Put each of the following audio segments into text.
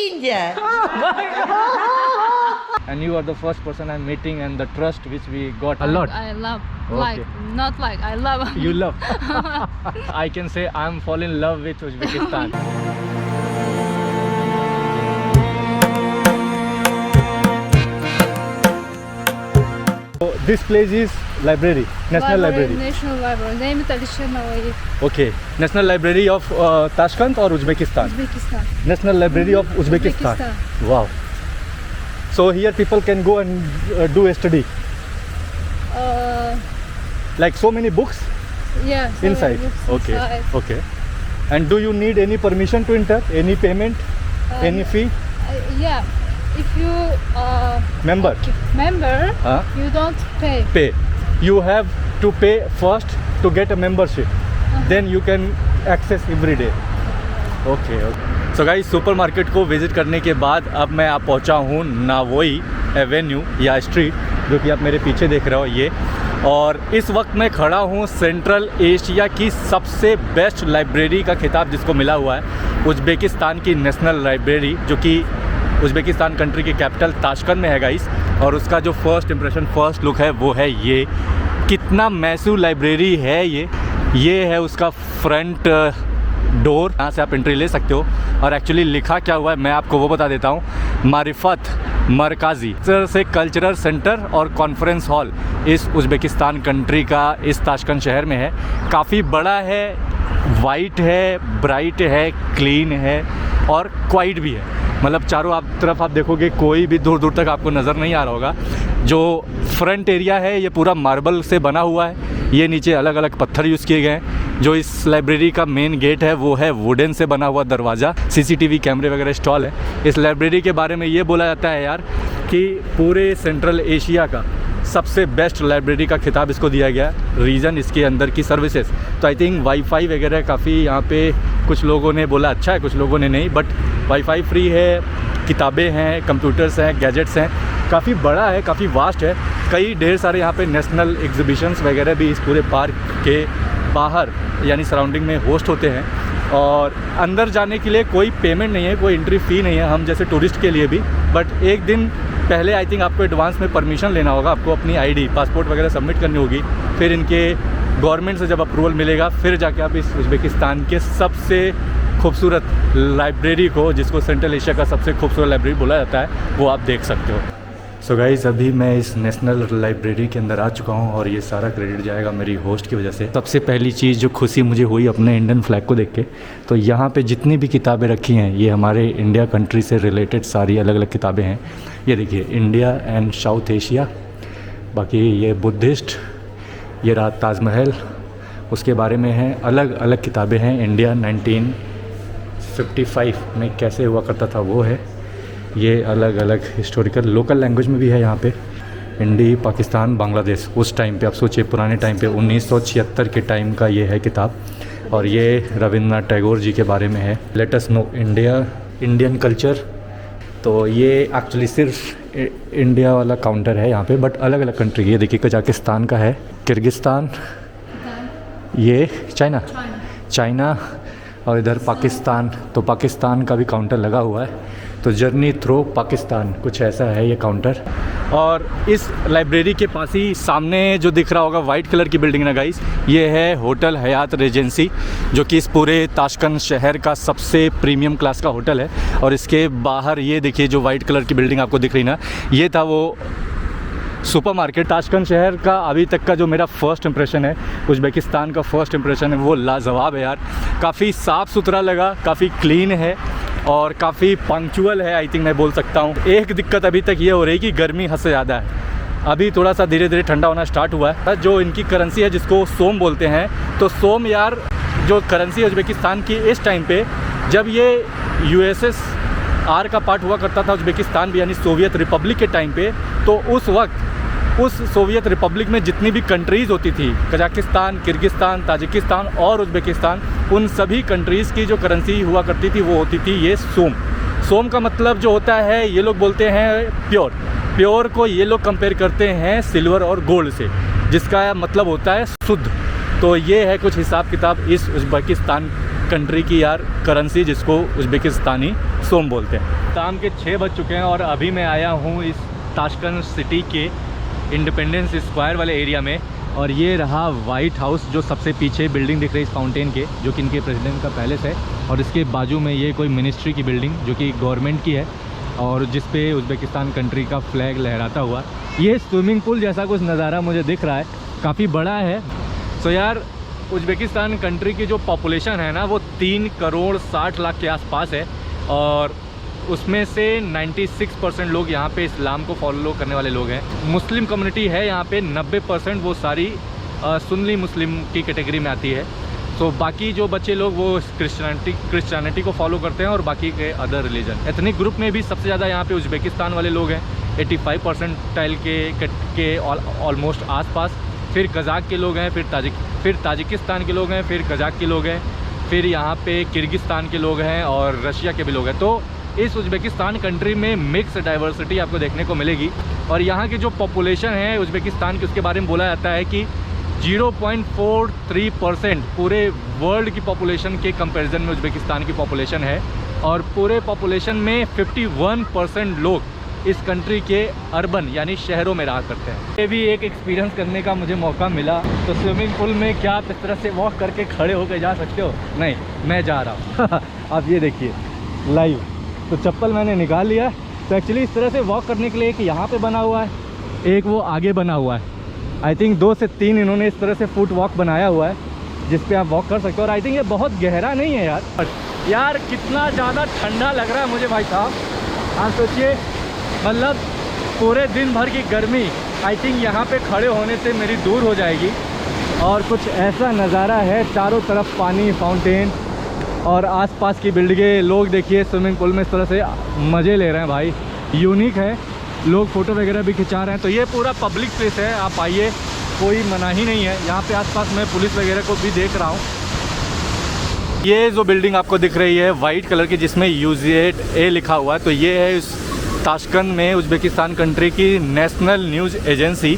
India. And you are the first person I'm meeting, and the trust which we got a lot. I love, Okay. not like, I love. You love. I can say I'm fall in love with Uzbekistan. So this place is library, National Library. National Library. Name is Alisher Navoiy, Okay, National Library of Tashkent or Uzbekistan? Uzbekistan. National Library of Uzbekistan. Uzbekistan. Wow. So here people can go and do a study. Like so many books Yeah. so inside. books Okay. inside. Okay. And do you need any permission to enter? Any payment? Any fee? Yeah. If you Member? member, Huh? you don't pay. Pay. You have to pay first to get a membership. Then you can access every day. Okay. So guys, supermarket को visit करने के बाद अब मैं आप पहुंचा हूँ नावोई Avenue या स्ट्रीट, जो कि आप मेरे पीछे देख रहे हो ये। और इस वक्त मैं खड़ा हूँ सेंट्रल एशिया की सबसे बेस्ट लाइब्रेरी का खिताब जिसको मिला हुआ है, उज़्बेकिस्तान की नेशनल लाइब्रेरी, जो कि उज़्बेकिस्तान कंट्री की कैपिटल ताशकंद में है गाइस। और उसका जो फर्स्ट इंप्रेशन, फर्स्ट लुक है वो है ये। कितना मैसिव लाइब्रेरी है ये है उसका फ्रंट डोर, यहाँ से आप एंट्री ले सकते हो। और एक्चुअली लिखा क्या हुआ है मैं आपको वो बता देता हूँ। मारिफत मरकाजी से कल्चरल सेंटर और कॉन्फ्रेंस हॉल इस उज़्बेकिस्तान कंट्री का इस ताशकंद शहर में है। काफ़ी बड़ा है, वाइट है, ब्राइट है, क्लीन है और क्वाइट भी है। मतलब चारों तरफ आप देखोगे कोई भी दूर दूर तक आपको नज़र नहीं आ रहा होगा। जो फ्रंट एरिया है ये पूरा मार्बल से बना हुआ है। ये नीचे अलग अलग पत्थर यूज़ किए गए हैं। जो इस लाइब्रेरी का मेन गेट है वो है वुडन से बना हुआ दरवाज़ा। सीसीटीवी कैमरे वगैरह इंस्टॉल है। इस लाइब्रेरी के बारे में ये बोला जाता है यार कि पूरे सेंट्रल एशिया का सबसे बेस्ट लाइब्रेरी का खिताब इसको दिया गया। रीज़न इसके अंदर की सर्विसेज। तो आई थिंक वाईफाई वगैरह काफ़ी यहाँ पे कुछ लोगों ने बोला अच्छा है, कुछ लोगों ने नहीं, बट वाईफाई फ्री है, किताबें हैं, कंप्यूटर्स हैं, गैजेट्स हैं। काफ़ी बड़ा है, काफ़ी वास्ट है। कई ढेर सारे यहाँ पे नेशनल एग्जीबिशंस वगैरह भी इस पूरे पार्क के बाहर यानी सराउंडिंग में होस्ट होते हैं। और अंदर जाने के लिए कोई पेमेंट नहीं है, कोई एंट्री फ़ी नहीं है हम जैसे टूरिस्ट के लिए भी। बट एक दिन पहले आई थिंक आपको एडवांस में परमिशन लेना होगा, आपको अपनी आईडी, पासपोर्ट वगैरह सबमिट करनी होगी। फिर इनके गवर्नमेंट से जब अप्रूवल मिलेगा फिर जाके आप इस उज़्बेकिस्तान के सबसे खूबसूरत लाइब्रेरी को, जिसको सेंट्रल एशिया का सबसे खूबसूरत लाइब्रेरी बोला जाता है, वो आप देख सकते हो। सो गाइस, अभी मैं इस नेशनल लाइब्रेरी के अंदर आ चुका हूँ और ये सारा क्रेडिट जाएगा मेरी होस्ट की वजह से। सबसे पहली चीज़ जो खुशी मुझे हुई अपने इंडियन फ्लैग को देख के, तो यहाँ पे जितनी भी किताबें रखी हैं ये हमारे इंडिया कंट्री से रिलेटेड सारी अलग अलग किताबें हैं। ये देखिए, इंडिया एंड साउथ एशिया, बाकी ये बुद्धिस्ट, ये रहा ताजमहल, उसके बारे में है। अलग अलग किताबें हैं। इंडिया 1955 में कैसे हुआ करता था वो है। ये अलग अलग हिस्टोरिकल लोकल लैंग्वेज में भी है यहाँ पे। इंडी, पाकिस्तान, बांग्लादेश, उस टाइम पे आप सोचिए, पुराने टाइम पे 1976 के टाइम का ये है किताब। और ये रविंद्रनाथ टैगोर जी के बारे में है। Let us know India, Indian culture. तो ये एक्चुअली सिर्फ इंडिया वाला काउंटर है यहाँ पे, बट अलग अलग कंट्री। ये देखिए कजाकिस्तान का है, किर्गिस्तान, ये चाइना और इधर पाकिस्तान। तो पाकिस्तान का भी काउंटर लगा हुआ है। तो जर्नी थ्रू पाकिस्तान, कुछ ऐसा है ये काउंटर। और इस लाइब्रेरी के पास ही सामने जो दिख रहा होगा वाइट कलर की बिल्डिंग ना गाइस, ये है होटल हयात रेजेंसी, जो कि इस पूरे ताशकंद शहर का सबसे प्रीमियम क्लास का होटल है। और इसके बाहर ये देखिए जो वाइट कलर की बिल्डिंग आपको दिख रही ना, ये था वो सुपरमार्केट। ताशकंद शहर का अभी तक का जो मेरा फ़र्स्ट इंप्रेशन है, उज़्बेकिस्तान का फ़र्स्ट इंप्रेशन है, वो लाजवाब है यार। काफ़ी साफ़ सुथरा लगा, काफ़ी क्लीन है और काफ़ी पंक्चुअल है, आई थिंक मैं बोल सकता हूँ। एक दिक्कत अभी तक ये हो रही कि गर्मी हद से ज़्यादा है। अभी थोड़ा सा धीरे धीरे ठंडा होना स्टार्ट हुआ है। जो इनकी करेंसी है जिसको सोम बोलते हैं, तो सोम यार जो करेंसी है उज़्बेकिस्तान की, इस टाइम पे जब ये USSR का पार्ट हुआ करता था उज़्बेकिस्तान भी, यानी सोवियत रिपब्लिक के टाइम पे, तो उस वक्त उस सोवियत रिपब्लिक में जितनी भी कंट्रीज़ होती थी, कजाकिस्तान, किर्गिस्तान, ताजिकिस्तान और उज़्बेकिस्तान, उन सभी कंट्रीज़ की जो करेंसी हुआ करती थी वो होती थी ये सोम। सोम का मतलब जो होता है, ये लोग बोलते हैं प्योर। प्योर को ये लोग कंपेयर करते हैं सिल्वर और गोल्ड से, जिसका मतलब होता है शुद्ध। तो ये है कुछ हिसाब किताब इस उज़्बेकिस्तान कंट्री की यार करेंसी, जिसको उज़्बेकिस्तानी एक्सोम बोलते हैं। शाम के 6 बज चुके हैं और अभी मैं आया हूँ इस ताशकंद सिटी के इंडिपेंडेंस स्क्वायर वाले एरिया में। और ये रहा वाइट हाउस जो सबसे पीछे बिल्डिंग दिख रही है इस फाउंटेन के, जो कि इनके प्रेसिडेंट का पैलेस है। और इसके बाजू में ये कोई मिनिस्ट्री की बिल्डिंग जो कि गवर्नमेंट की है और जिस पे उज़्बेकिस्तान कंट्री का फ्लैग लहराता हुआ। ये स्विमिंग पूल जैसा कुछ नज़ारा मुझे दिख रहा है, काफ़ी बड़ा है। सो यार उज़्बेकिस्तान कंट्री की जो पॉपुलेशन है ना वो 3 करोड़ 60 लाख के आसपास है और उसमें से 96% लोग यहाँ पे इस्लाम को फॉलो करने वाले लोग हैं। मुस्लिम कम्युनिटी है यहाँ पे 90%, वो सारी सुन्नी मुस्लिम की कैटेगरी में आती है। तो बाकी जो बच्चे लोग वो क्रिश्चियनिटी को फॉलो करते हैं और बाकी के अदर रिलीजन। एथनिक ग्रुप में भी सबसे ज़्यादा यहाँ पे उज़्बेकिस्तान वाले लोग हैं 85 परसेंटाइल के ऑलमोस्ट आसपास। फिर कज़ाक के लोग हैं, फिर ताजिकिस्तान के लोग हैं, फिर कज़ाक के लोग हैं, फिर यहाँ पे किर्गिस्तान के लोग हैं और रशिया के भी लोग हैं। तो इस उज़्बेकिस्तान कंट्री में मिक्स डाइवर्सिटी आपको देखने को मिलेगी। और यहाँ की जो पॉपुलेशन है उज़्बेकिस्तान की, उसके बारे में बोला जाता है कि 0.43% पूरे वर्ल्ड की पॉपुलेशन के कंपैरिजन में उज़्बेकिस्तान की पॉपुलेशन है। और पूरे पॉपुलेशन में 51% लोग इस कंट्री के अर्बन यानी शहरों में रहा करते हैं। ये भी एक एक्सपीरियंस करने का मुझे मौका मिला। तो स्विमिंग पूल में क्या आप इस तरह से वॉक करके खड़े होकर जा सकते हो? नहीं, मैं जा रहा हूँ। आप ये देखिए लाइव। तो चप्पल मैंने निकाल लिया। तो एक्चुअली इस तरह से वॉक करने के लिए एक यहाँ पे बना हुआ है, एक वो आगे बना हुआ है। आई थिंक 2 से 3 इन्होंने इस तरह से फुट वॉक बनाया हुआ है जिस पे आप वॉक कर सकते हो। और आई थिंक ये बहुत गहरा नहीं है यार कितना ज़्यादा ठंडा लग रहा है मुझे भाई साहब। आप सोचिए, मतलब पूरे दिन भर की गर्मी आई थिंक यहाँ पे खड़े होने से मेरी दूर हो जाएगी। और कुछ ऐसा नज़ारा है, चारों तरफ पानी, फाउंटेन और आसपास की बिल्डिंगें। लोग देखिए स्विमिंग पूल में इस तरह से मज़े ले रहे हैं भाई, यूनिक है। लोग फ़ोटो वगैरह भी खिंचा रहे हैं। तो ये पूरा पब्लिक प्लेस है, आप आइए, कोई मनाही नहीं है। यहाँ पे आसपास मैं पुलिस वगैरह को भी देख रहा हूँ। ये जो बिल्डिंग आपको दिख रही है वाइट कलर की जिसमें UZA लिखा हुआ है, तो ये है इस ताशकंद में उज़्बेकिस्तान कंट्री की नेशनल न्यूज़ एजेंसी।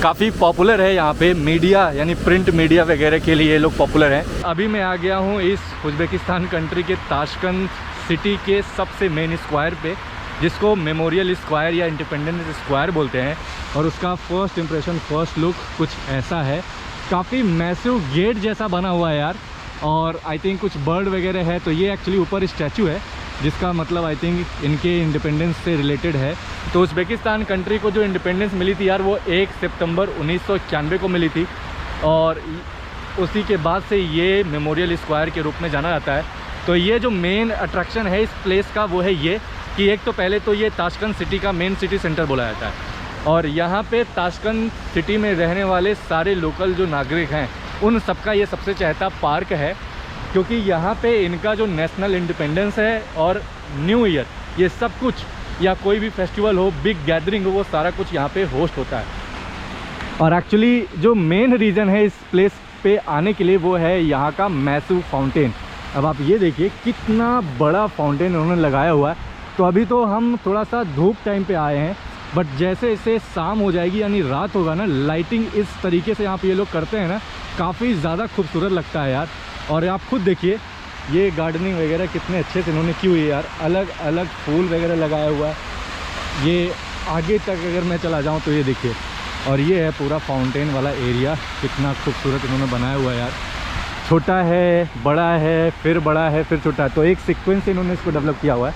काफ़ी पॉपुलर है यहाँ पे, मीडिया यानी प्रिंट मीडिया वगैरह के लिए ये लोग पॉपुलर हैं। अभी मैं आ गया हूँ इस उज़्बेकिस्तान कंट्री के ताशकंद सिटी के सबसे मेन स्क्वायर पे, जिसको मेमोरियल स्क्वायर या इंडिपेंडेंस स्क्वायर बोलते हैं। और उसका फर्स्ट इंप्रेशन, फर्स्ट लुक कुछ ऐसा है। काफ़ी मैसिव गेट जैसा बना हुआ है यार। और आई थिंक कुछ बर्ड वगैरह है। तो ये एक्चुअली ऊपर स्टैचू है जिसका मतलब आई थिंक इनके इंडिपेंडेंस से रिलेटेड है। तो उज़्बेकिस्तान कंट्री को जो इंडिपेंडेंस मिली थी यार वो 1 सितंबर 1991 को मिली थी। और उसी के बाद से ये मेमोरियल स्क्वायर के रूप में जाना जाता है। तो ये जो मेन अट्रैक्शन है इस प्लेस का वो है ये कि एक तो पहले तो ये ताशकंद सिटी का मेन सिटी सेंटर बोला जाता है। और यहाँ पे ताशकंद सिटी में रहने वाले सारे लोकल जो नागरिक हैं उन सबका ये सबसे चहेता पार्क है, क्योंकि यहाँ पे इनका जो नेशनल इंडिपेंडेंस है और न्यू ईयर, ये सब कुछ या कोई भी फेस्टिवल हो, बिग गैदरिंग हो, वो सारा कुछ यहाँ पे होस्ट होता है। और एक्चुअली जो मेन रीज़न है इस प्लेस पे आने के लिए वो है यहाँ का मैसिव फाउंटेन। अब आप ये देखिए कितना बड़ा फाउंटेन उन्होंने लगाया हुआ है। तो अभी तो हम थोड़ा सा धूप टाइम पे आए हैं, बट जैसे जैसे शाम हो जाएगी यानी रात होगा ना, लाइटिंग इस तरीके से यहाँ पे ये लोग करते हैं ना, काफ़ी ज़्यादा खूबसूरत लगता है यार। और आप खुद देखिए ये गार्डनिंग वगैरह कितने अच्छे से इन्होंने की हुई है यार, अलग अलग फूल वगैरह लगाया हुआ है। ये आगे तक अगर मैं चला जाऊँ तो ये देखिए, और ये है पूरा फाउंटेन वाला एरिया, कितना खूबसूरत इन्होंने बनाया हुआ है यार। छोटा है, बड़ा है, फिर बड़ा है, फिर छोटा है। तो एक सीक्वेंस से इन्होंने इसको डेवलप किया हुआ है।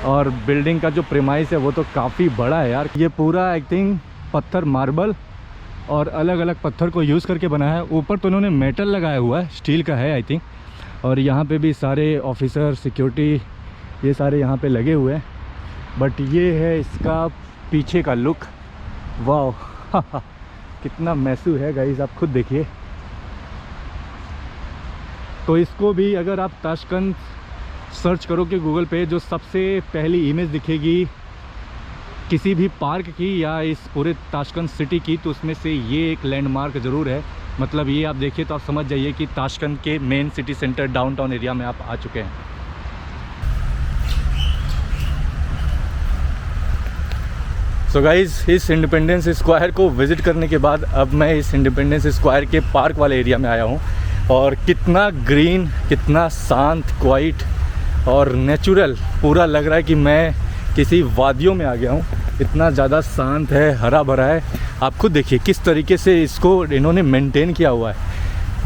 और बिल्डिंग का जो प्रीमाइस है वो तो काफ़ी बड़ा है यार। ये पूरा आई थिंक पत्थर, मार्बल और अलग अलग पत्थर को यूज़ करके बनाया है। ऊपर तो इन्होंने मेटल लगाया हुआ है, स्टील का है आई थिंक। और यहाँ पे भी सारे ऑफिसर, सिक्योरिटी, ये सारे यहाँ पे लगे हुए हैं। बट ये है इसका पीछे का लुक, वाह कितना मैसिव है गाइस, आप खुद देखिए। तो इसको भी अगर आप ताशकंद सर्च करोगे गूगल पे, जो सबसे पहली इमेज दिखेगी किसी भी पार्क की या इस पूरे ताशकंद सिटी की, तो उसमें से ये एक लैंडमार्क ज़रूर है। मतलब ये आप देखिए तो आप समझ जाइए कि ताशकंद के main city centre downtown area में आप आ चुके हैं। सो गाइज़, इस इंडिपेंडेंस स्क्वायर को विज़िट करने के बाद अब मैं इस इंडिपेंडेंस स्क्वायर के पार्क वाले एरिया में आया हूँ। और कितना ग्रीन, कितना शांत, क्वाइट और नेचुरल पूरा लग रहा है कि मैं किसी वादियों में आ गया हूँ। इतना ज़्यादा शांत है, हरा भरा है। आप खुद देखिए किस तरीके से इसको इन्होंने मेंटेन किया हुआ है।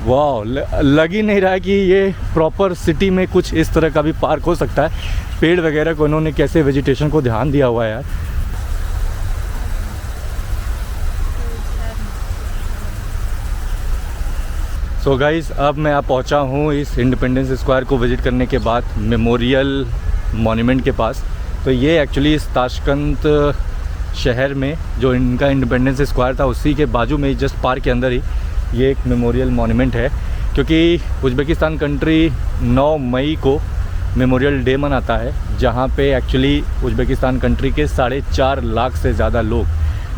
वाह, लग ही नहीं रहा है कि ये प्रॉपर सिटी में कुछ इस तरह का भी पार्क हो सकता है। पेड़ वगैरह को इन्होंने कैसे वेजिटेशन को ध्यान दिया हुआ है यार। सो गाइस, अब मैं पहुंचा हूँ इस इंडिपेंडेंस स्क्वायर को विज़िट करने के बाद मेमोरियल मॉन्यूमेंट के पास। तो ये एक्चुअली इस ताशकंद शहर में जो इनका इंडिपेंडेंस स्क्वायर था उसी के बाजू में ही, जस्ट पार्क के अंदर ही ये एक मेमोरियल मॉन्यूमेंट है। क्योंकि उज़्बेकिस्तान कंट्री 9 मई को मेमोरियल डे मनाता है, जहाँ पे एक्चुअली उज़्बेकिस्तान कंट्री के 4.5 लाख से ज़्यादा लोग,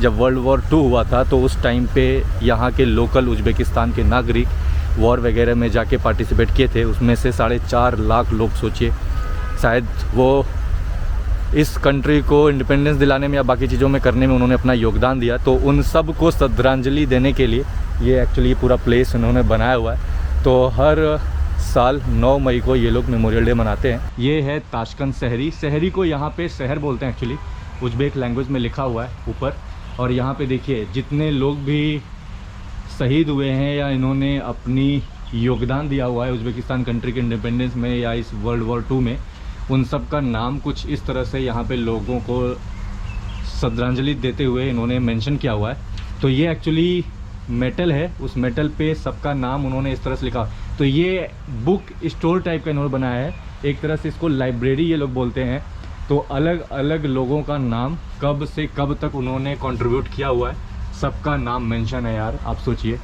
जब वर्ल्ड वॉर 2 हुआ था तो उस टाइम पे यहाँ के लोकल उज़्बेकिस्तान के नागरिक वॉर वगैरह में जाके पार्टिसिपेट किए थे। उसमें से 4.5 लाख लोग, सोचिए, शायद वो इस कंट्री को इंडिपेंडेंस दिलाने में या बाकी चीज़ों में करने में उन्होंने अपना योगदान दिया। तो उन सब को श्रद्धांजलि देने के लिए ये एक्चुअली पूरा प्लेस इन्होंने बनाया हुआ है। तो हर साल 9 मई को ये लोग मेमोरियल डे मनाते हैं। ये है ताशकंद शहरी। शहरी को यहाँ पे शहर बोलते हैं एक्चुअली, उज़्बेक लैंग्वेज में लिखा हुआ है ऊपर। और यहाँ पे देखिए जितने लोग भी शहीद हुए हैं या इन्होंने अपनी योगदान दिया हुआ है उज़्बेकिस्तान कंट्री के इंडिपेंडेंस में या इस वर्ल्ड वॉर 2 में, उन सब का नाम कुछ इस तरह से यहाँ पे लोगों को श्रद्धांजलि देते हुए इन्होंने मेंशन किया हुआ है। तो ये एक्चुअली मेटल है, उस मेटल पे सबका नाम उन्होंने इस तरह से लिखा। तो ये बुक स्टोर टाइप का इन्होंने बनाया है, एक तरह से इसको लाइब्रेरी ये लोग बोलते हैं। तो अलग अलग लोगों का नाम कब से कब तक उन्होंने कंट्रीब्यूट किया हुआ है, सबका नाम मेंशन है यार। आप सोचिए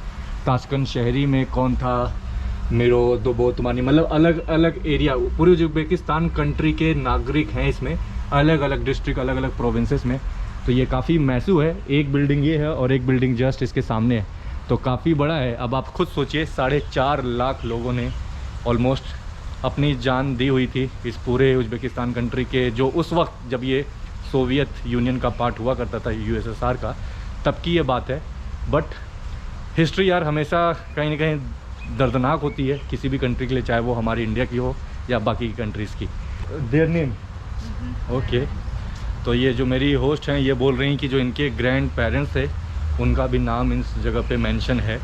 ताशकंद शहरी में कौन था, मेरो दो बोतमानी, मतलब अलग अलग एरिया, पूरे उज़्बेकिस्तान कंट्री के नागरिक हैं इसमें, अलग अलग डिस्ट्रिक्ट, अलग अलग प्रोविंसेस में। तो ये काफ़ी मैसिव है। एक बिल्डिंग ये है और एक बिल्डिंग जस्ट इसके सामने है, तो काफ़ी बड़ा है। अब आप खुद सोचिए 4.5 लाख लोगों ने ऑलमोस्ट अपनी जान दी हुई थी इस पूरे उज़्बेकिस्तान कंट्री के, जो उस वक्त जब ये सोवियत यूनियन का पार्ट हुआ करता था, USSR का, तब की ये बात है। बट हिस्ट्री यार हमेशा कहीं ना कहीं दर्दनाक होती है किसी भी कंट्री के लिए, चाहे वो हमारी इंडिया की हो या बाकी की कंट्रीज़ की। Their name okay. तो ये जो मेरी होस्ट हैं ये बोल रही हैं कि जो इनके ग्रैंड पेरेंट्स थे उनका भी नाम इस जगह पे मेंशन है।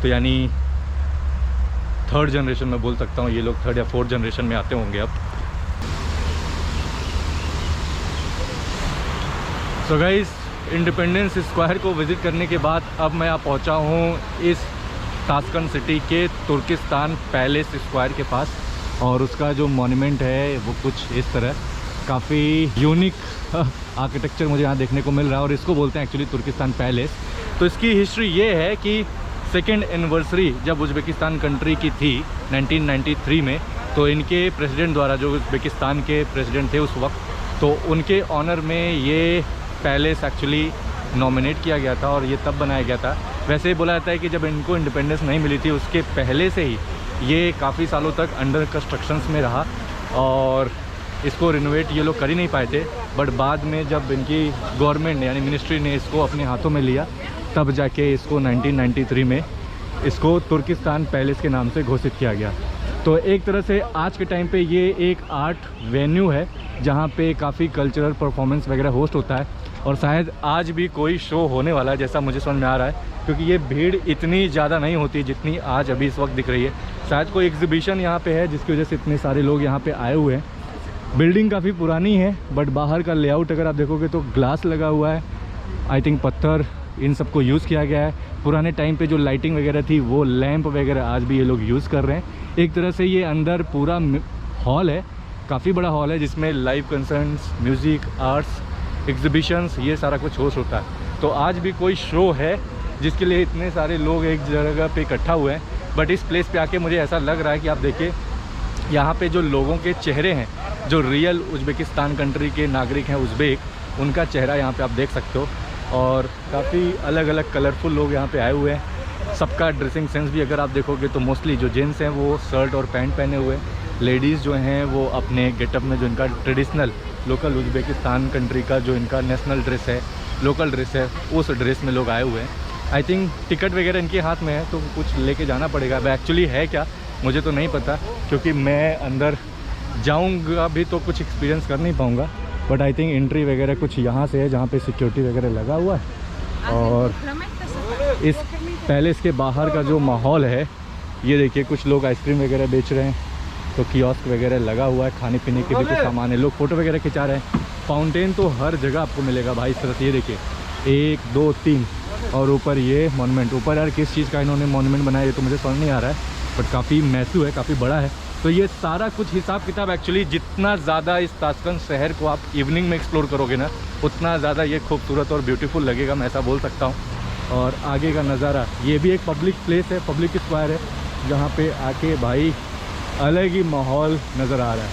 तो यानी 3rd जनरेशन में बोल सकता हूँ, ये लोग 3rd या 4th जनरेशन में आते होंगे अब। सो गाइस, इंडिपेंडेंस स्क्वायर को विज़िट करने के बाद अब मैं यहाँ पहुँचा हूँ इस ताशकंद सिटी के तुर्किस्तान पैलेस स्क्वायर के पास। और उसका जो मॉन्यूमेंट है वो कुछ इस तरह, काफ़ी यूनिक आर्किटेक्चर मुझे यहाँ देखने को मिल रहा है। और इसको बोलते हैं एक्चुअली तुर्किस्तान पैलेस। तो इसकी हिस्ट्री ये है कि 2nd एनिवर्सरी जब उज़्बेकिस्तान कंट्री की थी 1993 में, तो इनके प्रेसिडेंट द्वारा, जो उज़्बेकिस्तान के प्रेसिडेंट थे उस वक्त, तो उनके ऑनर में ये पैलेस एक्चुअली नॉमिनेट किया गया था और ये तब बनाया गया था। वैसे ही बोला जाता है कि जब इनको इंडिपेंडेंस नहीं मिली थी उसके पहले से ही ये काफ़ी सालों तक अंडर कंस्ट्रक्शंस में रहा और इसको रिनोवेट ये लोग कर ही नहीं पाए थे। बट बाद में जब इनकी गवर्नमेंट यानी मिनिस्ट्री ने इसको अपने हाथों में लिया, तब जाके इसको 1993 में इसको तुर्किस्तान पैलेस के नाम से घोषित किया गया। तो एक तरह से आज के टाइम पे ये एक आर्ट वेन्यू है जहाँ पे काफ़ी कल्चरल परफॉर्मेंस वगैरह होस्ट होता है। और शायद आज भी कोई शो होने वाला है, जैसा मुझे समझ में आ रहा है, क्योंकि ये भीड़ इतनी ज़्यादा नहीं होती जितनी आज अभी इस वक्त दिख रही है। शायद कोई एग्जीबिशन यहाँ पे है जिसकी वजह से इतने सारे लोग यहाँ पे आए हुए हैं। बिल्डिंग काफ़ी पुरानी है बट बाहर का लेआउट अगर आप देखोगे तो ग्लास लगा हुआ है, आई थिंक पत्थर, इन सबको यूज़ किया गया है। पुराने टाइम पे जो लाइटिंग वगैरह थी वो लैंप वगैरह आज भी ये लोग यूज़ कर रहे हैं। एक तरह से ये अंदर पूरा हॉल है, काफ़ी बड़ा हॉल है जिसमें live concerts, music, arts, exhibitions, ये सारा कुछ होस्ट होता है। तो आज भी कोई शो है जिसके लिए इतने सारे लोग एक जगह पे इकट्ठा हुए हैं। बट इस प्लेस पे आके मुझे ऐसा लग रहा है कि आप देखिए यहाँ पे जो लोगों के चेहरे हैं, जो रियल उज़्बेकिस्तान कंट्री के नागरिक हैं उज़्बेक, उनका चेहरा यहाँ पे आप देख सकते हो। और काफ़ी अलग अलग कलरफुल लोग यहाँ पे आए हुए हैं। सबका ड्रेसिंग सेंस भी अगर आप देखोगे तो मोस्टली जो जेंट्स हैं वो शर्ट और पैंट पहने हुए हैं, लेडीज़ जो हैं वो अपने गेटअप में जो इनका ट्रेडिशनल लोकल उज़्बेकिस्तान कंट्री का जो इनका नेशनल ड्रेस है, लोकल ड्रेस है, उस ड्रेस में लोग आए हुए हैं। आई थिंक टिकट वगैरह इनके हाथ में है तो कुछ लेके जाना पड़ेगा। अब एक्चुअली है क्या मुझे तो नहीं पता, क्योंकि मैं अंदर जाऊंगा भी तो कुछ एक्सपीरियंस कर नहीं पाऊंगा, बट आई थिंक एंट्री वगैरह कुछ यहाँ से है जहाँ पे सिक्योरिटी वगैरह लगा हुआ है। और इस पैलेस के बाहर का जो माहौल है, ये देखिए कुछ लोग आइसक्रीम वगैरह बेच रहे हैं, तो कियोस्क वगैरह लगा हुआ है, खाने पीने के भी कुछ सामान है, लोग फ़ोटो वगैरह खिंचा रहे हैं। फाउंटेन तो हर जगह आपको मिलेगा भाई इस तरह से, ये देखिए 1 2 3 और ऊपर ये मॉन्यूमेंट। ऊपर यार किस चीज़ का इन्होंने मॉन्यूमेंट बनाया ये तो मुझे समझ नहीं आ रहा है, बट काफ़ी मैसिव है, काफ़ी बड़ा है। तो ये सारा कुछ हिसाब किताब एक्चुअली जितना ज़्यादा इस ताशकंद शहर को आप इवनिंग में एक्सप्लोर करोगे ना, उतना ज़्यादा ये खूबसूरत और ब्यूटीफुल लगेगा, मैं ऐसा बोल सकता हूँ। और आगे का नज़ारा, ये भी एक पब्लिक प्लेस है, पब्लिक स्क्वायर है, जहाँ पे आके भाई अलग ही माहौल नज़र आ रहा है।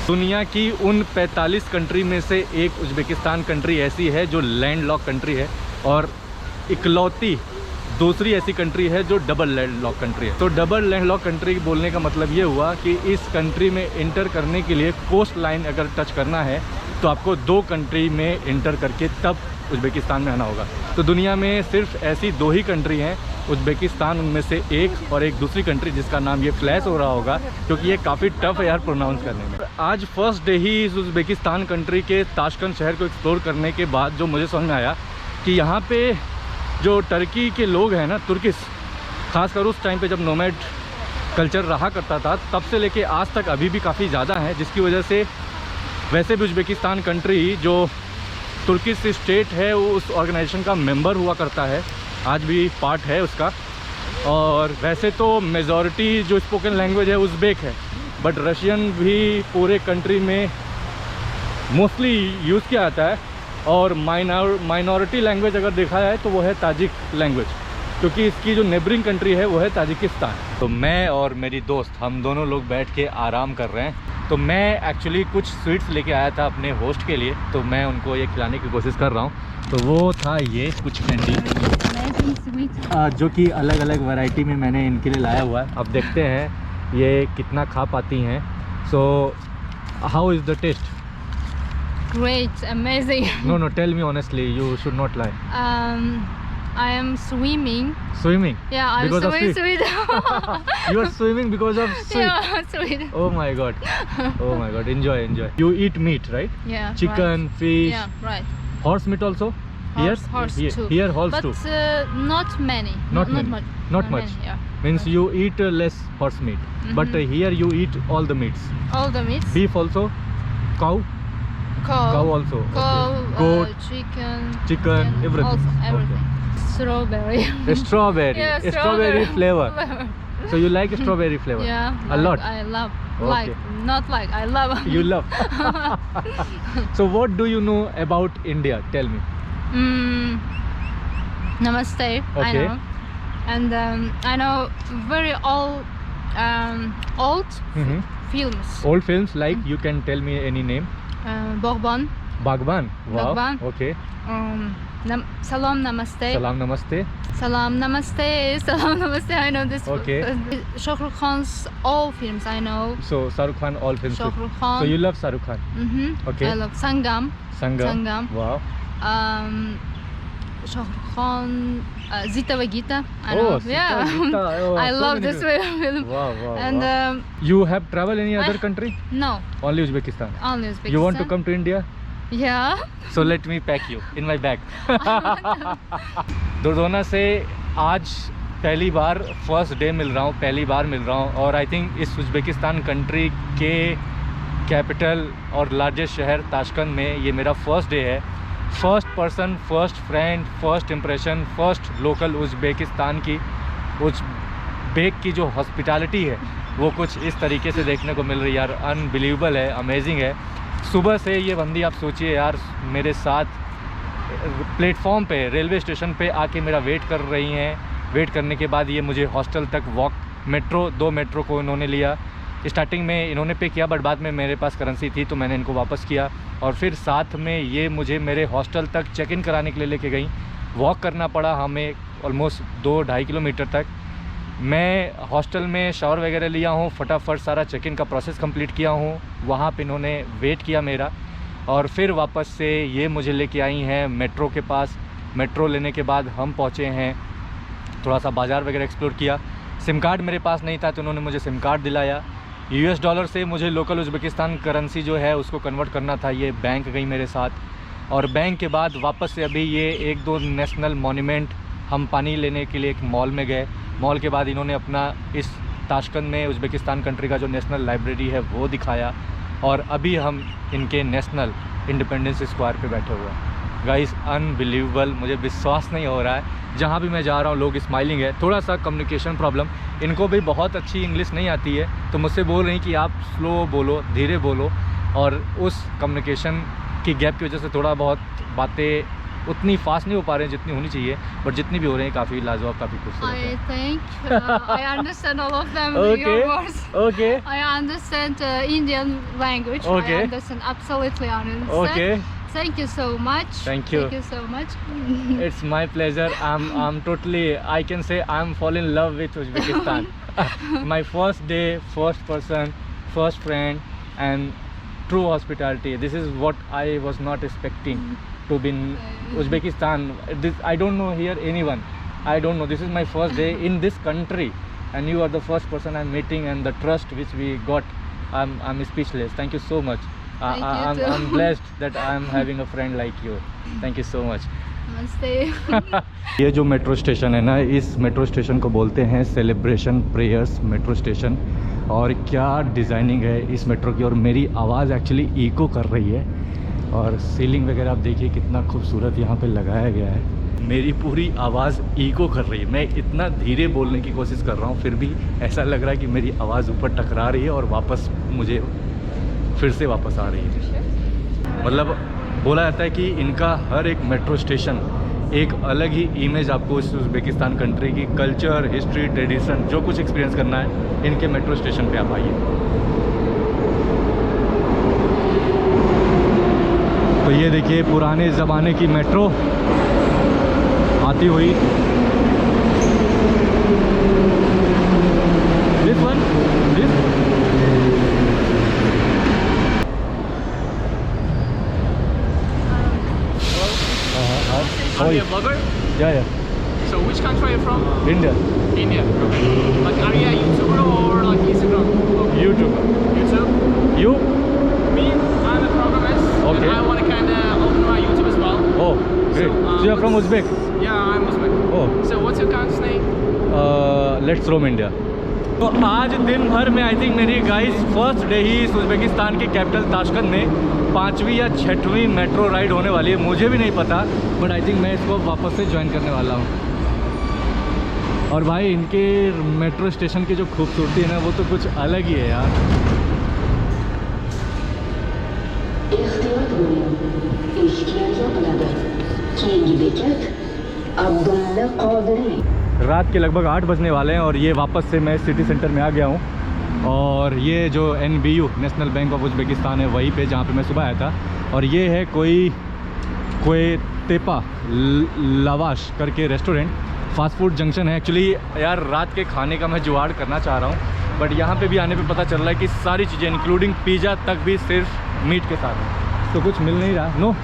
दुनिया की उन 45 कंट्री में से एक उज़्बेकिस्तान कंट्री ऐसी है जो लैंड लॉक कंट्री है, और इकलौती दूसरी ऐसी कंट्री है जो डबल लैंड लॉक कंट्री है। तो डबल लैंड लॉक कंट्री बोलने का मतलब ये हुआ कि इस कंट्री में इंटर करने के लिए कोस्ट लाइन अगर टच करना है तो आपको 2 कंट्री में इंटर करके तब उज़्बेकिस्तान में आना होगा। तो दुनिया में सिर्फ ऐसी 2 ही कंट्री हैं, उज़्बेकिस्तान उनमें से एक, और एक दूसरी कंट्री जिसका नाम ये फ्लैश हो रहा होगा, क्योंकि ये काफ़ी टफ है यार प्रोनाउंस करने में। आज फर्स्ट डे ही इस उज़्बेकिस्तान कंट्री के ताशकंद शहर को एक्सप्लोर करने के बाद जो मुझे समझ में आया कि यहाँ पे जो टर्की के लोग हैं ना, तुर्किश, खासकर उस टाइम पे जब नोमैड कल्चर रहा करता था, तब से लेके आज तक अभी भी काफ़ी ज़्यादा है, जिसकी वजह से वैसे भी उज़्बेकिस्तान कंट्री जो तुर्किश स्टेट है वो उस ऑर्गेनाइजेशन का मेंबर हुआ करता है, आज भी पार्ट है उसका। और वैसे तो मेजॉरिटी जो स्पोकन लैंग्वेज है उज़्बेक है, बट रशियन भी पूरे कंट्री में मोस्टली यूज़ किया जाता है। और माइनॉरिटी लैंग्वेज अगर देखा जाए तो वो है ताजिक लैंग्वेज, क्योंकि इसकी जो नेबरिंग कंट्री है वो है ताजिकिस्तान। तो मैं और मेरी दोस्त हम दोनों लोग बैठ के आराम कर रहे हैं। तो मैं एक्चुअली कुछ स्वीट्स लेके आया था अपने होस्ट के लिए, तो मैं उनको ये खिलाने की कोशिश कर रहा हूँ। तो वो था ये कुछ कैंडी, जो कि अलग अलग वैरायटी में मैंने इनके लिए लाया हुआ है। अब देखते हैं ये कितना खा पाती हैं। So how is the taste? Great, amazing. No, tell me honestly, you should not lie. I am swimming. Swimming? Yeah, I'm Because of swimming. You are swimming because of sweet? Yeah, sweet. Oh my god. Oh my god. Enjoy. You eat meat, right? Yeah. Chicken, right. fish. Yeah, right. Horse meat also? Horse too. Here horse but, too. But not many. Not many. much. Not much. Many, yeah. Means you eat less horse meat. But here you eat all the meats. All the meats. Beef also? Cow? Cow also. Cow, Okay. Goat, chicken, and everything. Also, everything. Okay. Strawberry. Strawberry. Yeah, strawberry flavor. So you like strawberry flavor? Yeah. A lot. I love. Okay. Like, not like. I love. You love. So what do you know about India? Tell me. Namaste. I Okay. know. And I know very old films. Old films like you can tell me any name. Bourbon. Bagban. Wow. Bagban. Okay. Salam Namaste. Salam namaste. Salam Namaste. Salam Namaste. I know this. Okay. Shah Rukh Khan's all films I know. So Shah Rukh Khan all films. Shah Rukh Khan. So you love Shah Rukh Khan. Okay. I love Sangam. Sangam. Wow. Shah Rukh Khan. Zita và Gita. I Oh, know. Sita Yeah. Gita. Oh, I so love many this films. film. Wow. And You have traveled any other country? no, Only Uzbekistan. only Uzbekistan. You want to come to India? Yeah. So let me pack you in my bag. दुर्दोना से आज पहली बार first day meal रहा हूँ, पहली बार मिल रहा हूँ, और I think इस उज़्बेकिस्तान कंट्री के कैपिटल और लार्जेस्ट शहर ताशकंद में ये मेरा फर्स्ट डे है। First person, first friend, first impression, first local Uzbekistan की उज़्बेक की जो हॉस्पिटैलिटी है वो कुछ इस तरीके से देखने को मिल रही है यार। अनबिलीवेबल है, अमेजिंग है। सुबह से ये बंदी आप सोचिए यार मेरे साथ प्लेटफॉर्म पे, रेलवे स्टेशन पे आके मेरा वेट कर रही हैं। वेट करने के बाद ये मुझे हॉस्टल तक वॉक, मेट्रो, 2 मेट्रो को इन्होंने लिया। स्टार्टिंग में इन्होंने पे किया, बट बाद में मेरे पास करेंसी थी तो मैंने इनको वापस किया, और फिर साथ में ये मुझे मेरे हॉस्टल तक चेक इन कराने के लिए लेके गई। वॉक करना पड़ा हमें ऑलमोस्ट 2-2.5 किलोमीटर तक। मैं हॉस्टल में शावर वगैरह लिया हूँ, फटाफट सारा चेक इन का प्रोसेस कंप्लीट किया हूँ। वहाँ पे इन्होंने वेट किया मेरा, और फिर वापस से ये मुझे लेके आई हैं मेट्रो के पास। मेट्रो लेने के बाद हम पहुँचे हैं, थोड़ा सा बाज़ार वगैरह एक्सप्लोर किया। सिम कार्ड मेरे पास नहीं था तो उन्होंने मुझे सिम कार्ड दिलाया। US डॉलर से मुझे लोकल उज़्बेकिस्तान करेंसी जो है उसको कन्वर्ट करना था। ये बैंक गई मेरे साथ, और बैंक के बाद वापस से अभी ये 1-2 नेशनल मॉन्यूमेंट हम पानी लेने के लिए एक मॉल में गए। मॉल के बाद इन्होंने अपना इस ताशकंद में उज़्बेकिस्तान कंट्री का जो नेशनल लाइब्रेरी है वो दिखाया, और अभी हम इनके नेशनल इंडिपेंडेंस स्क्वायर पे बैठे हुए हैं। गाइस अनबिलीवेबल, मुझे विश्वास नहीं हो रहा है। जहाँ भी मैं जा रहा हूँ लोग स्माइलिंग है। थोड़ा सा कम्युनिकेशन प्रॉब्लम, इनको भी बहुत अच्छी इंग्लिश नहीं आती है, तो मुझसे बोल रही कि आप स्लो बोलो, धीरे बोलो, और उस कम्युनिकेशन की गैप की वजह से थोड़ा बहुत बातें उतनी फास्ट नहीं हो पा रही हैं जितनी होनी चाहिए, बट जितनी भी हो रही हैं काफ़ी लाजवाब, काफ़ी खूबसूरत है। I think I understand all of them. Okay. Your words. Okay. I understand Indian language. Okay. I understand, absolutely understand. Okay. Thank you so much. Thank you. Thank you so much. It's my pleasure. I'm totally, I can say I'm fall in love with Uzbekistan. My first day, first person, first friend, and true hospitality. This is what I was not expecting to be in Uzbekistan. I don't know here anyone. I don't know. This is my first day in this country, and you are the first person I'm meeting, and the trust which we got, I'm speechless. Thank you so much. Thank you too. I'm blessed that I'm having a friend like you. Thank you so much. Namaste. ये जो metro station है ना, इस metro station को बोलते हैं celebration prayers metro station. और क्या डिज़ाइनिंग है इस मेट्रो की, और मेरी आवाज़ एक्चुअली इको कर रही है, और सीलिंग वगैरह आप देखिए कितना खूबसूरत यहाँ पे लगाया गया है। मेरी पूरी आवाज़ इको कर रही है। मैं इतना धीरे बोलने की कोशिश कर रहा हूँ, फिर भी ऐसा लग रहा है कि मेरी आवाज़ ऊपर टकरा रही है और वापस मुझे फिर से वापस आ रही है। मतलब बोला जाता है कि इनका हर एक मेट्रो स्टेशन एक अलग ही इमेज आपको इस उज़्बेकिस्तान कंट्री की कल्चर, हिस्ट्री, ट्रेडिशन, जो कुछ एक्सपीरियंस करना है इनके मेट्रो स्टेशन पे आप आइए। तो ये देखिए पुराने ज़माने की मेट्रो आती हुई। This one, this Are you a vlogger? yeah. So which country are you from? India, India. Okay. Like are you a YouTuber or like Instagram vlogger? YouTuber. YouTube? You? Me, I'm a programmist. Okay. And I want to kind of open my YouTube as well. Oh, great. So you're from what's- Uzbek? Yeah, I'm Uzbek. Oh, So what's your country's name? Let's roam India. तो आज दिन भर में I think मेरी guys first day ही इस Uzbekistan की capital Tashkent में 5वीं या 6वीं मेट्रो राइड होने वाली है। मुझे भी नहीं पता, बट आई थिंक मैं इसको वापस से ज्वाइन करने वाला हूँ। और भाई इनके मेट्रो स्टेशन की जो खूबसूरती है ना, वो तो कुछ अलग ही है यार। रात के लगभग 8 बजने वाले हैं, और ये वापस से मैं सिटी सेंटर में आ गया हूँ। और ये जो NBU national bank of Uzbekistan है वहीं पे जहाँ पे मैं सुबह आया था। और ये है कोई तेपा लवाश करके रेस्टोरेंट, फास्ट फूड जंक्शन है। एक्चुअली यार रात के खाने का मैं जुगाड़ करना चाह रहा हूँ, बट यहाँ पे भी आने पे पता चल रहा है कि सारी चीज़ें इंक्लूडिंग पिज़्ज़ा तक भी सिर्फ मीट के साथ, तो कुछ मिल नहीं रहा। No,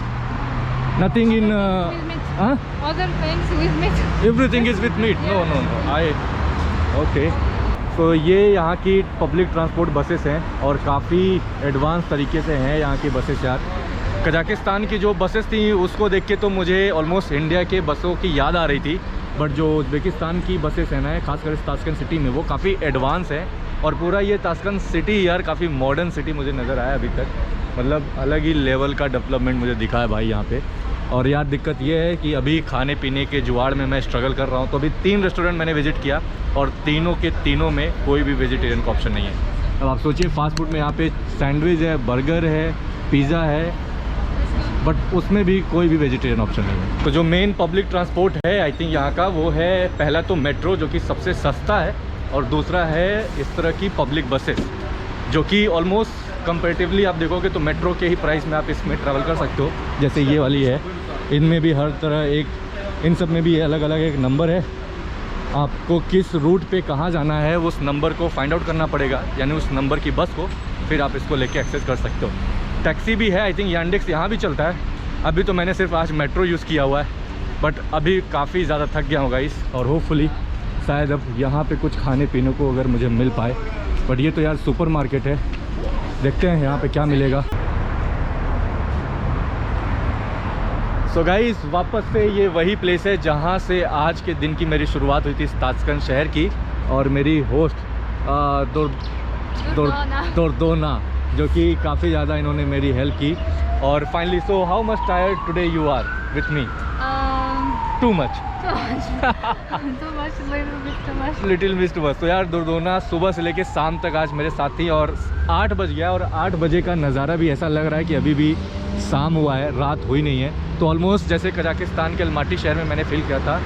nothing in Other things with meat. Everything is with meat. No I okay. तो ये यहाँ की पब्लिक ट्रांसपोर्ट बसेस हैं, और काफ़ी एडवांस तरीके से हैं यहाँ की बसेस यार। कजाकिस्तान की जो बसेस थी उसको देख के तो मुझे ऑलमोस्ट इंडिया के बसों की याद आ रही थी, बट जो उज़्बेकिस्तान की बसेस हैं ना, खासकर इस ताशकंद सिटी में, वो काफ़ी एडवांस है। और पूरा ये ताशकंद सिटी यार काफ़ी मॉडर्न सिटी मुझे नज़र आया अभी तक। मतलब अलग ही लेवल का डेवलपमेंट मुझे दिखा है भाई यहाँ पे। और यार दिक्कत ये है कि अभी खाने पीने के जुगाड़ में मैं स्ट्रगल कर रहा हूँ। तो अभी 3 रेस्टोरेंट मैंने विज़िट किया, और तीनों के तीनों में कोई भी वेजिटेरियन का ऑप्शन नहीं है। अब आप सोचिए फास्ट फूड में यहाँ पे सैंडविच है, बर्गर है, पिज़्ज़ा है, बट उसमें भी कोई भी वेजिटेरियन ऑप्शन नहीं है। तो जो मेन पब्लिक ट्रांसपोर्ट है आई थिंक यहाँ का, वो है पहला तो मेट्रो जो कि सबसे सस्ता है, और दूसरा है इस तरह की पब्लिक बसेस जो कि ऑलमोस्ट कंपेरेटिवली आप देखोगे तो मेट्रो के ही प्राइस में आप इसमें ट्रैवल कर सकते हो। जैसे ये वाली है, इनमें भी हर तरह एक, इन सब में भी अलग अलग एक नंबर है। आपको किस रूट पे कहाँ जाना है उस नंबर को फाइंड आउट करना पड़ेगा, यानी उस नंबर की बस को, फिर आप इसको लेके एक्सेस कर सकते हो। टैक्सी भी है, आई थिंक यांडेक्स यहाँ भी चलता है। अभी तो मैंने सिर्फ आज मेट्रो यूज़ किया हुआ है, बट अभी काफ़ी ज़्यादा थक गया होगा इस, और होपफुली शायद अब यहाँ पे कुछ खाने पीने को अगर मुझे मिल पाए बट ये तो यार सुपर मार्केट है, देखते हैं यहाँ पे क्या मिलेगा। सो गाइस, वापस से ये वही प्लेस है जहाँ से आज के दिन की मेरी शुरुआत हुई थी, ताशकंद शहर की। और मेरी होस्ट दुर्दोना, जो कि काफ़ी ज़्यादा इन्होंने मेरी हेल्प की। और finally, so how much tired today you are with me? Too much little miss too much. तो यार दुर्दोना सुबह से लेके शाम तक आज मेरे साथ थी, और 8 बज गया, और 8 बजे का नज़ारा भी ऐसा लग रहा है कि अभी भी शाम हुआ है, रात हुई नहीं है। तो ऑलमोस्ट जैसे कजाकिस्तान के अलमाटी शहर में मैंने फील किया था,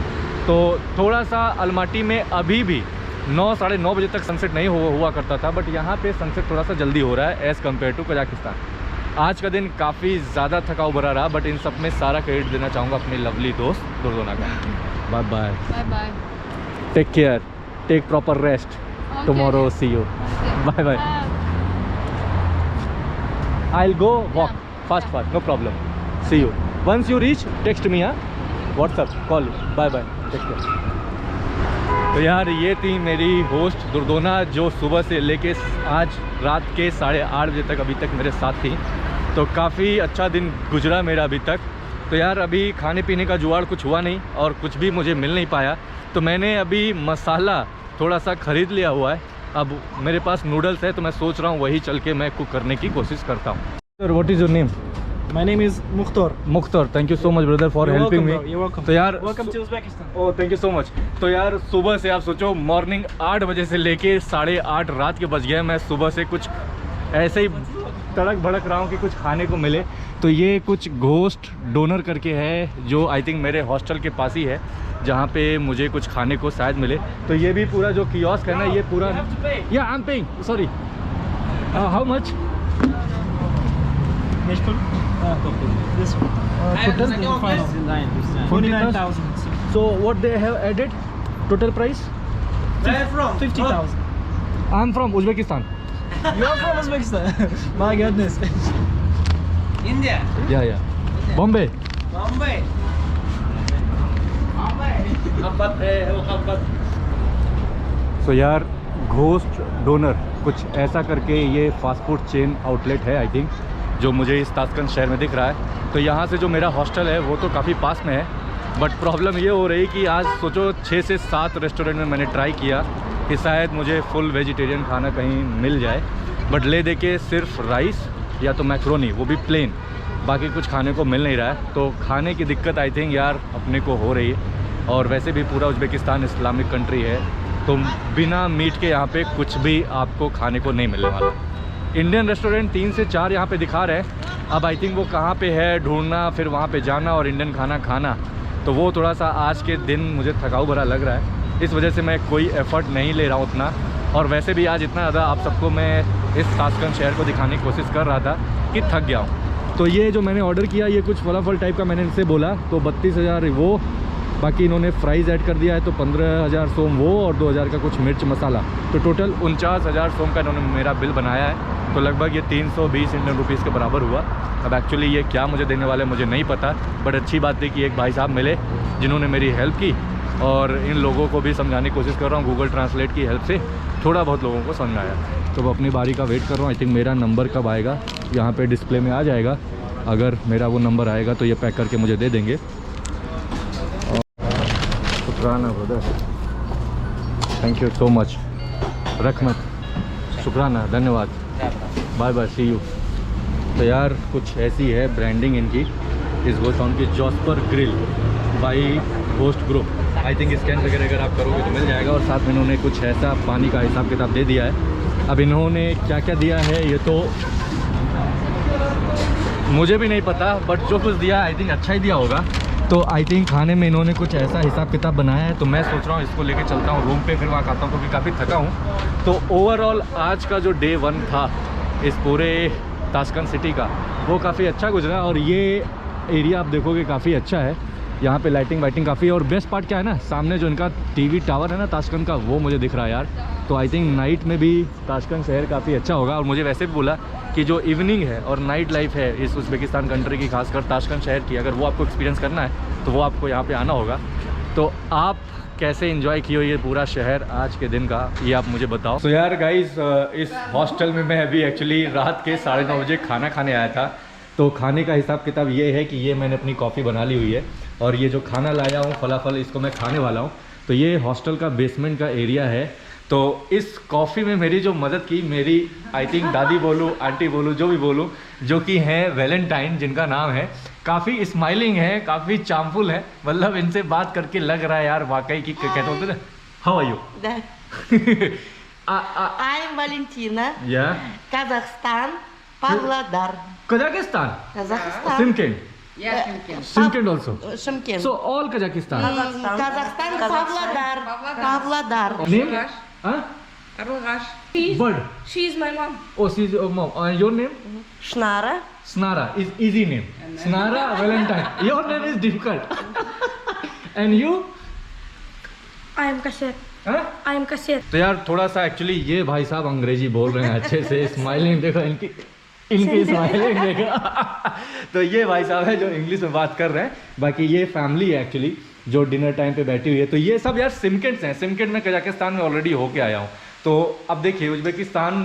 तो थोड़ा सा अलमाटी में अभी भी 9 साढ़े 9 बजे तक सनसेट नहीं हुआ करता था, बट यहाँ पे सनसेट थोड़ा सा जल्दी हो रहा है एज़ कम्पेयर टू कजाकिस्तान। आज का दिन काफ़ी ज़्यादा थकाऊ भरा रहा, बट इन सब में सारा क्रेडिट देना चाहूँगा अपने लवली दोस्त दुर्दोना का। Bye bye, bye bye, take care, take proper rest, tomorrow see you, bye bye. I will go walk fast, no problem, see you once you reach, text me, हाँ, WhatsApp, call, bye bye, take care. तो यार ये थी मेरी host दुर्दोना, जो सुबह से लेके आज रात के 8:30 बजे तक अभी तक मेरे साथ थी। तो काफ़ी अच्छा दिन गुजरा मेरा अभी तक। तो यार अभी खाने पीने का जुगाड़ कुछ हुआ नहीं, और कुछ भी मुझे मिल नहीं पाया, तो मैंने अभी मसाला थोड़ा सा ख़रीद लिया हुआ है। अब मेरे पास नूडल्स है, तो मैं सोच रहा हूँ वही चल के मैं कुक करने की कोशिश करता हूँ। Sir, what is your name? My name is Mukhtar. Mukhtar, thank you so much brother for You're helping welcome, me. bro. You're welcome. तो यार Welcome to Uzbekistan. Oh thank you so much. तो यार सुबह से आप सोचो, morning 8 बजे से लेके 8:30 रात के बज गए, मैं सुबह से कुछ ऐसे ही तड़क भड़क रहा हूँ कि कुछ खाने को मिले। तो ये कुछ घोस्ट डोनर करके है, जो आई थिंक मेरे हॉस्टल के पास ही है, जहाँ पे मुझे कुछ खाने को शायद मिले। तो ये भी पूरा जो कियोस्क है ना, ये पूरा, या I am paying, sorry, how much? This one. Total final. 49,000. So what they have added? Total price? Where are you from? 50,000. I'm from Uzbekistan. You're from Uzbekistan. My goodness. India. Yeah. Bombay. Bombay. So यार ghost donor कुछ ऐसा करके ये fast food chain outlet है I think, जो मुझे इस Tashkent शहर में दिख रहा है। तो यहाँ से जो मेरा हॉस्टल है वो तो काफ़ी पास में है, बट प्रॉब्लम ये हो रही कि आज सोचो 6 से 7 रेस्टोरेंट में मैंने ट्राई किया कि शायद मुझे फुल वेजिटेरियन खाना कहीं मिल जाए, बट ले दे के सिर्फ राइस या तो मैक्रोनी, वो भी प्लेन, बाकी कुछ खाने को मिल नहीं रहा है। तो खाने की दिक्कत आई थिंक यार अपने को हो रही है। और वैसे भी पूरा उज़्बेकिस्तान इस्लामिक कंट्री है, तो बिना मीट के यहाँ पे कुछ भी आपको खाने को नहीं मिलने वाला। इंडियन रेस्टोरेंट 3 से 4 यहाँ पे दिखा रहे हैं, अब आई थिंक वो कहाँ पे है ढूंढना, फिर वहाँ पे जाना और इंडियन खाना खाना, तो वो थोड़ा सा आज के दिन मुझे थकाऊ भरा लग रहा है। इस वजह से मैं कोई एफ़र्ट नहीं ले रहा हूँ उतना। और वैसे भी आज इतना ज़्यादा आप सबको मैं इस ताशकंद शहर को दिखाने की कोशिश कर रहा था कि थक गया हूँ। तो ये जो मैंने ऑर्डर किया, ये कुछ फलाफल टाइप का मैंने इनसे बोला, तो 32,000 वो, बाकी इन्होंने फ्राइज़ ऐड कर दिया है, तो 15,000 सोम वो, और 2,000 का कुछ मिर्च मसाला, तो टोटल 49,000 सोम का इन्होंने मेरा बिल बनाया है। तो लगभग ये 320 इंडियन रुपीज़ के बराबर हुआ। अब एक्चुअली ये क्या मुझे देने वाले मुझे नहीं पता, बट अच्छी बात है कि एक भाई साहब मिले जिन्होंने मेरी हेल्प की, और इन लोगों को भी समझाने की कोशिश कर रहा हूँ गूगल ट्रांसलेट की हेल्प से, थोड़ा बहुत लोगों को समझ आया। तो अब अपनी बारी का वेट कर रहा हूँ। आई थिंक मेरा नंबर कब आएगा यहाँ पे डिस्प्ले में आ जाएगा, अगर मेरा वो नंबर आएगा तो ये पैक करके मुझे दे देंगे। शुक्राना brother, thank you so much, रखमत, शुक्राना, धन्यवाद, बाय बाय, सी यू। तो यार कुछ ऐसी है ब्रांडिंग इनकी, इस गोस्ट टाउन की, Jasper Grill by Host Group. I think scan वगैरह अगर आप करोगे तो मिल जाएगा। और साथ में इन्होंने कुछ ऐसा पानी का हिसाब किताब दे दिया है। अब इन्होंने क्या क्या दिया है ये तो मुझे भी नहीं पता, बट जो कुछ दिया आई थिंक अच्छा ही दिया होगा। तो आई थिंक खाने में इन्होंने कुछ ऐसा हिसाब किताब बनाया है, तो मैं सोच रहा हूँ इसको लेके चलता हूँ रूम पे, फिर वहाँ खाता हूँ क्योंकि काफ़ी थका हूँ। तो ओवरऑल आज का जो डे 1 था इस पूरे ताशकंद सिटी का, वो काफ़ी अच्छा गुजरा। और ये एरिया आप देखोगे काफ़ी अच्छा है, यहाँ पे लाइटिंग वाइटिंग काफ़ी है। और बेस्ट पार्ट क्या है ना, सामने जो इनका टीवी टावर है ना ताशकंद का, वो मुझे दिख रहा है यार। तो आई थिंक नाइट में भी ताशकंद शहर काफ़ी अच्छा होगा। और मुझे वैसे भी बोला कि जो इवनिंग है और नाइट लाइफ है इस उज़्बेकिस्तान कंट्री की, खासकर ताशकंद शहर की, अगर वो आपको एक्सपीरियंस करना है तो वो आपको यहाँ पे आना होगा। तो आप कैसे एंजॉय किया ये पूरा शहर आज के दिन का, ये आप मुझे बताओ। तो यार गाइस, इस हॉस्टल में मैं अभी एक्चुअली रात के 9:30 बजे खाना खाने आया था। तो खाने का हिसाब किताब ये है कि ये मैंने अपनी कॉफ़ी बना ली हुई है और ये जो खाना लाया हूँ फलाफल, इसको मैं खाने वाला हूँ। तो ये हॉस्टल का बेसमेंट का एरिया है। तो इस कॉफ़ी में मेरी जो मदद की, मेरी आई थिंक दादी बोलूँ, आंटी बोलूँ, जो भी बोलूँ, जो कि हैं वैलेंटाइन, जिनका नाम है, काफ़ी स्माइलिंग है, काफ़ी चार्मफुल है। मतलब इनसे बात करके लग रहा है यार वाकई की कहते होते ना, how are you? I'm Valentina. Yeah. Kazakhstan, Pavlodar. Kazakhstan. Kazakhstan. Shymkent. Yes, Shymkent. Shymkent also. Shymkent. So all Kazakhstan. Kazakhstan, Pavlodar. Pavlodar. Name? Huh? Arulgash. Bird. She's my mom. Oh, she's your mom. Your name? Shnara. Snara is easy name. Snara Valentine. Your name is difficult. And you? I am Kashet. Huh? I am Kashet. तो यार थोड़ा सा actually ये भाई साहब अंग्रेजी बोल रहे हैं अच्छे से। स्माइलिंग देखो इनकी स्माइलिंग देखो। तो ये भाई साहब है जो इंग्लिश में बात कर रहे हैं। बाकी ये फैमिली है एक्चुअली जो डिनर टाइम पे बैठी हुई है। तो ये सब यार सिमकेंट हैं। सिमकेंट में कजाकिस्तान में ऑलरेडी होके आया हूँ। तो अब देखिए उज्बेकिस्तान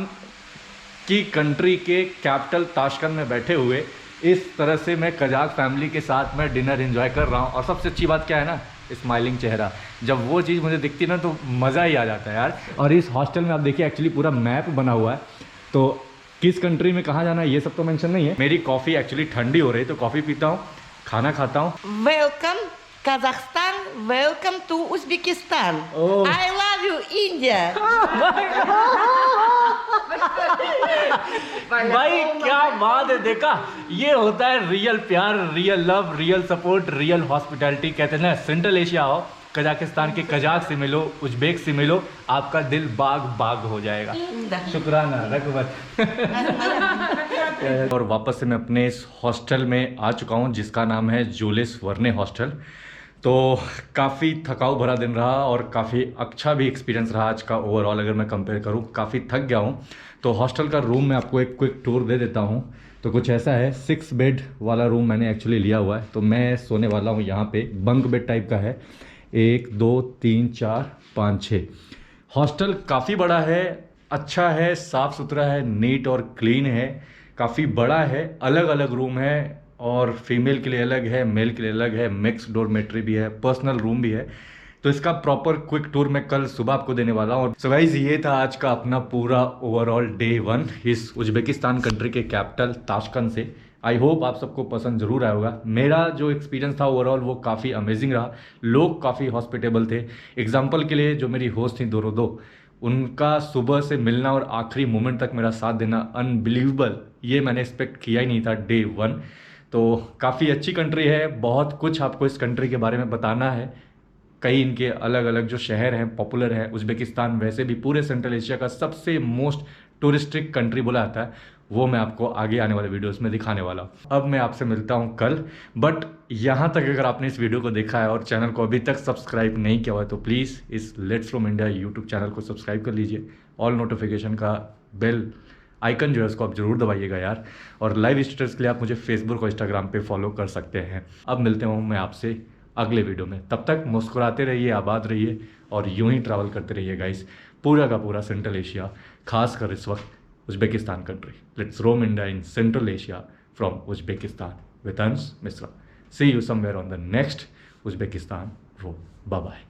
की कंट्री के कैपिटल ताशकंद में बैठे हुए इस तरह से मैं कजाक फैमिली के साथ मैं डिनर एंजॉय कर रहा हूँ। और सबसे अच्छी बात क्या है ना, स्माइलिंग चेहरा। जब वो चीज़ मुझे दिखती ना तो मज़ा ही आ जाता है यार। और इस हॉस्टल में आप देखिए एक्चुअली पूरा मैप बना हुआ है। तो किस कंट्री में कहाँ जाना है ये सब तो मेंशन नहीं है। मेरी कॉफ़ी एक्चुअली ठंडी हो रही है तो कॉफ़ी पीता हूँ, खाना खाता हूँ। Welcome Kazakhstan. Welcome to Uzbekistan. Oh. I love you, India. भाई क्या बात है, देखा ये होता है रियल प्यार, real love, real support, real hospitality. कहते हैं ना सेंट्रल एशिया आओ, कजाकिस्तान के कजाक से मिलो, उज्बेक से मिलो, आपका दिल बाग बाग हो जाएगा। शुक्राना रघुवत। और वापस से मैं अपने इस हॉस्टल में आ चुका हूँ जिसका नाम है जुलिस वर्ने हॉस्टल। तो काफ़ी थकाऊ भरा दिन रहा और काफ़ी अच्छा भी एक्सपीरियंस रहा आज का ओवरऑल। अगर मैं कंपेयर करूँ काफ़ी थक गया हूँ। तो हॉस्टल का रूम मैं आपको एक क्विक टूर दे देता हूँ। तो कुछ ऐसा है, 6 बेड वाला रूम मैंने एक्चुअली लिया हुआ है। तो मैं सोने वाला हूँ यहाँ पे, बंक बेड टाइप का है। 1 2 3 4 5 6। हॉस्टल काफ़ी बड़ा है, अच्छा है, साफ़ सुथरा है, नीट और क्लीन है, काफ़ी बड़ा है। अलग अलग रूम है और फीमेल के लिए अलग है, मेल के लिए अलग है, मिक्स डॉर्मेट्री भी है, पर्सनल रूम भी है। तो इसका प्रॉपर क्विक टूर मैं कल सुबह आपको देने वाला हूँ। सो गाइस ये था आज का अपना पूरा ओवरऑल डे 1 इस उज्बेकिस्तान कंट्री के कैपिटल ताशकंद से। आई होप आप सबको पसंद ज़रूर आया होगा। मेरा जो एक्सपीरियंस था ओवरऑल वो काफ़ी अमेजिंग रहा। लोग काफ़ी हॉस्पिटेबल थे। एग्जाम्पल के लिए जो मेरी होस्ट थी दोरोदो, उनका सुबह से मिलना और आखिरी मोमेंट तक मेरा साथ देना अनबिलीवेबल, ये मैंने एक्सपेक्ट किया ही नहीं था डे 1। तो काफ़ी अच्छी कंट्री है, बहुत कुछ आपको इस कंट्री के बारे में बताना है। कई इनके अलग अलग जो शहर हैं पॉपुलर है। उज्बेकिस्तान वैसे भी पूरे सेंट्रल एशिया का सबसे मोस्ट टूरिस्टिक कंट्री बोला जाता है। वो मैं आपको आगे आने वाले वीडियोस में दिखाने वाला हूँ। अब मैं आपसे मिलता हूँ कल। बट यहाँ तक अगर आपने इस वीडियो को देखा है और चैनल को अभी तक सब्सक्राइब नहीं किया हुआ है तो प्लीज़ इस let's from India YouTube channel को सब्सक्राइब कर लीजिए। ऑल नोटिफिकेशन का बेल आइकन जो है उसको आप जरूर दबाइएगा यार। और लाइव स्टेटस के लिए आप मुझे फेसबुक और इंस्टाग्राम पे फॉलो कर सकते हैं। अब मिलते हूँ मैं आपसे अगले वीडियो में। तब तक मुस्कुराते रहिए, आबाद रहिए और यूं ही ट्रैवल करते रहिए गाइस, पूरा का पूरा सेंट्रल एशिया, खासकर इस वक्त Uzbekistan country. Let's roam India in Central Asia from Uzbekistan with Ansh Mishra. See you somewhere on the next Uzbekistan roam. Bye bye.